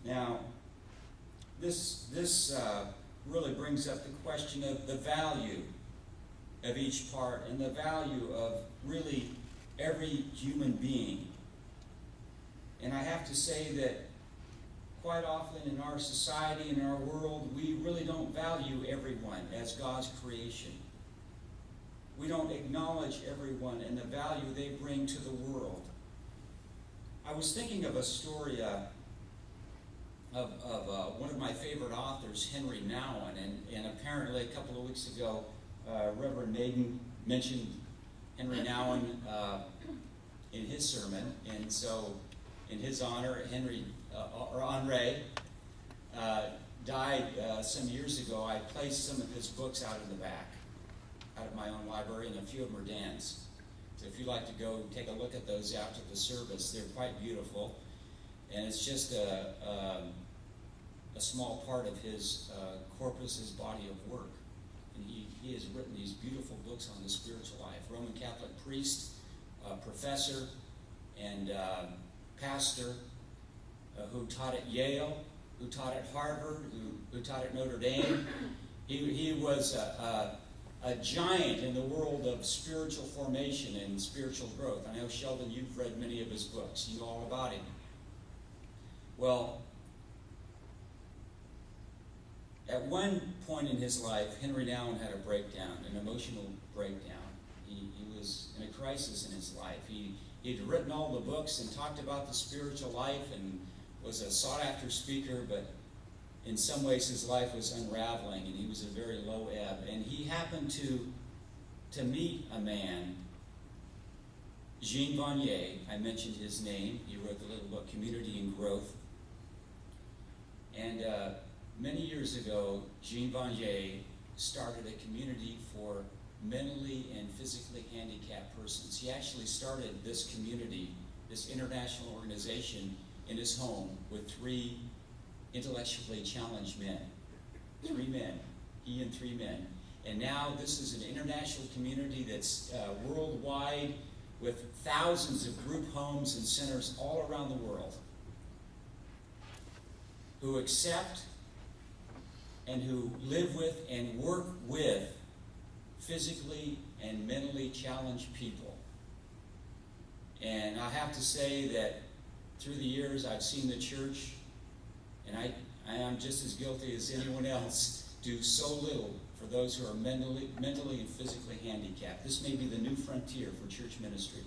Now, this really brings up the question of the value of each part and the value of really every human being. And I have to say that quite often in our society, in our world, we really don't value everyone as God's creation. We don't acknowledge everyone and the value they bring to the world. I was thinking of a story of one of my favorite authors, Henry Nouwen, and apparently a couple of weeks ago, Reverend Maiden mentioned Henry Nouwen in his sermon, and so in his honor, Henry died some years ago. I placed some of his books out in the back, out of my own library, and a few of them are Dan's. So if you'd like to go take a look at those after the service, they're quite beautiful. And it's just a small part of his corpus, his body of work. And he has written these beautiful books on the spiritual life. Roman Catholic priest, professor, and pastor who taught at Yale, who taught at Harvard, who taught at Notre Dame. He was a giant in the world of spiritual formation and spiritual growth. I know, Sheldon, you've read many of his books. You know all about him. Well, at one point in his life, Henry Nouwen had a breakdown, an emotional breakdown. He was in a crisis in his life. He'd written all the books and talked about the spiritual life and was a sought-after speaker, but in some ways his life was unraveling and he was a very low ebb. And he happened to meet a man, Jean Vanier. I mentioned his name. He wrote the little book, Community and Growth. And many years ago, Jean Vanier started a community for mentally and physically handicapped persons. He actually started this community, this international organization, in his home with 3 intellectually challenged men. 3 men, he and 3 men. And now this is an international community that's worldwide with thousands of group homes and centers all around the world who accept and who live with and work with physically and mentally challenged people. And I have to say that through the years I've seen the church, and I am just as guilty as anyone else, do so little for those who are mentally and physically handicapped. This may be the new frontier for church ministry.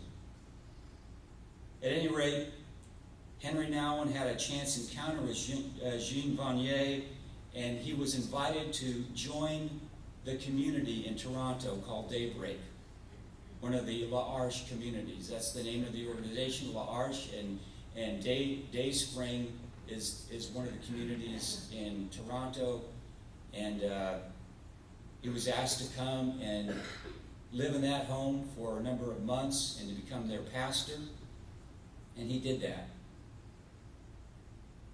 At any rate, Henry Nouwen had a chance encounter with Jean Vanier, and he was invited to join the community in Toronto called Daybreak, one of the L'Arche communities. That's the name of the organization, L'Arche, and Dayspring is one of the communities in Toronto, and he was asked to come and live in that home for a number of months and to become their pastor, and he did that.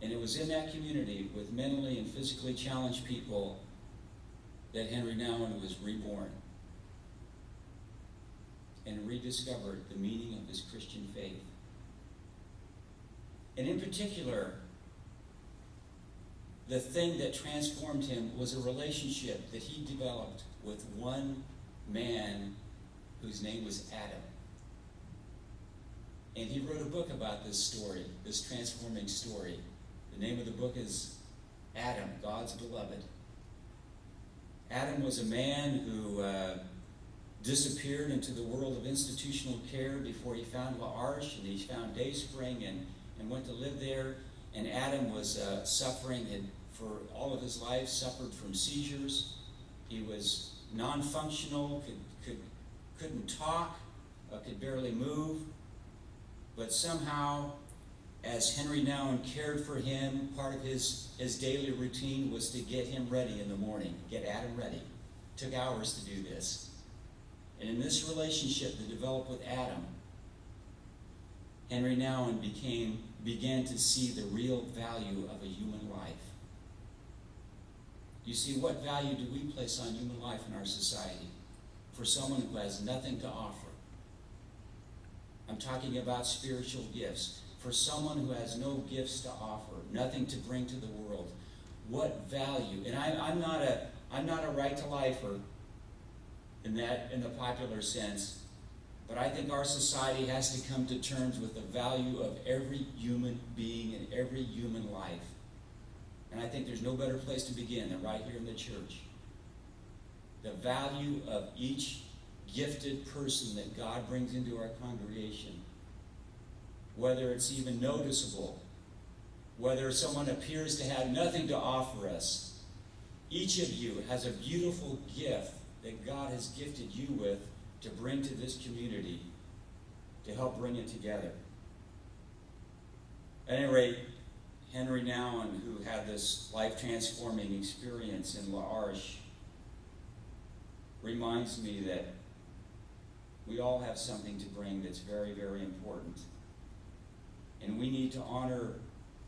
And it was in that community with mentally and physically challenged people that Henry Nouwen was reborn and rediscovered the meaning of his Christian faith. And in particular, the thing that transformed him was a relationship that he developed with one man whose name was Adam. And he wrote a book about this story, this transforming story. The name of the book is Adam, God's Beloved. Adam was a man who disappeared into the world of institutional care before he found L'Arche, and he found Dayspring and went to live there. And Adam was suffering, had for all of his life suffered from seizures. He was non-functional, couldn't talk, could barely move. But somehow, as Henry Nouwen cared for him, part of his daily routine was to get him ready in the morning, get Adam ready. It took hours to do this. And in this relationship that developed with Adam, Henry Nouwen began to see the real value of a human life. You see, what value do we place on human life in our society for someone who has nothing to offer? I'm talking about spiritual gifts. for someone who has no gifts to offer, nothing to bring to the world? What value? And I'm not a right-to-lifer in the popular sense, but I think our society has to come to terms with the value of every human being and every human life. And I think there's no better place to begin than right here in the church. The value of each gifted person that God brings into our congregation, whether it's even noticeable, whether someone appears to have nothing to offer us. Each of you has a beautiful gift that God has gifted you with to bring to this community, to help bring it together. At any rate, Henry Nouwen, who had this life-transforming experience in L'Arche, reminds me that we all have something to bring that's very, very important. And we need to honor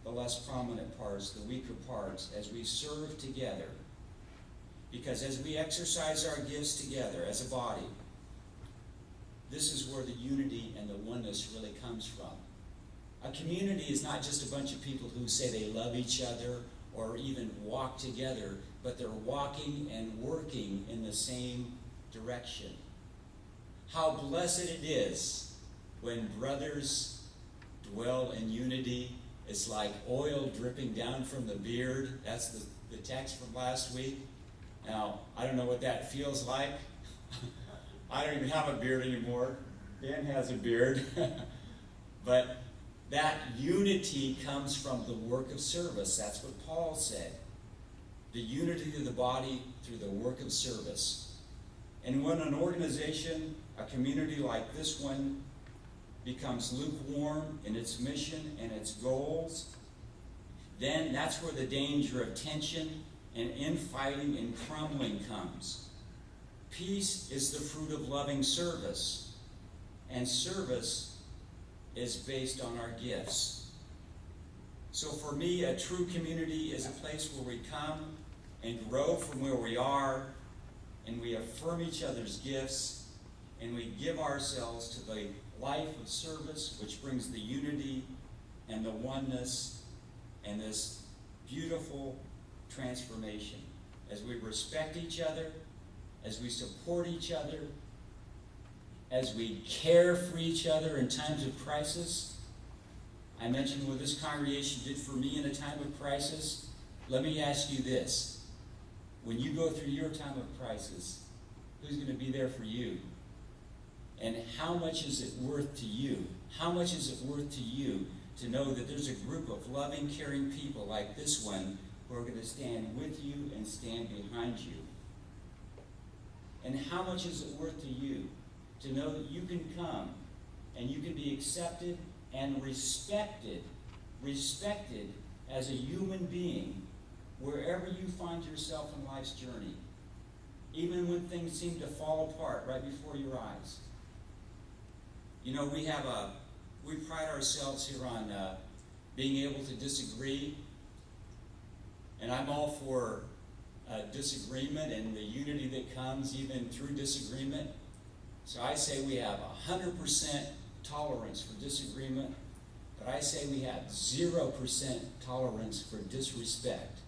the less prominent parts, the weaker parts, as we serve together. Because as we exercise our gifts together as a body, this is where the unity and the oneness really comes from. A community is not just a bunch of people who say they love each other or even walk together, but they're walking and working in the same direction. How blessed it is when brothers dwell in unity. It's like oil dripping down from the beard. That's the text from last week. Now, I don't know what that feels like. I don't even have a beard anymore. Dan has a beard. But that unity comes from the work of service. That's what Paul said. The unity of the body through the work of service. And when an organization, a community like this one, becomes lukewarm in its mission and its goals, then that's where the danger of tension and infighting and crumbling comes. Peace is the fruit of loving service, and service is based on our gifts. So for me, a true community is a place where we come and grow from where we are, and we affirm each other's gifts, and we give ourselves to the life of service, which brings the unity and the oneness and this beautiful transformation. As we respect each other, as we support each other, as we care for each other in times of crisis. I mentioned what this congregation did for me in a time of crisis. Let me ask you this. When you go through your time of crisis, who's going to be there for you? And how much is it worth to you? How much is it worth to you to know that there's a group of loving, caring people like this one who are going to stand with you and stand behind you? And how much is it worth to you to know that you can come and you can be accepted and respected as a human being wherever you find yourself in life's journey, even when things seem to fall apart right before your eyes? You know, we pride ourselves here on being able to disagree, and I'm all for disagreement and the unity that comes even through disagreement. So I say we have 100% tolerance for disagreement, but I say we have 0% tolerance for disrespect.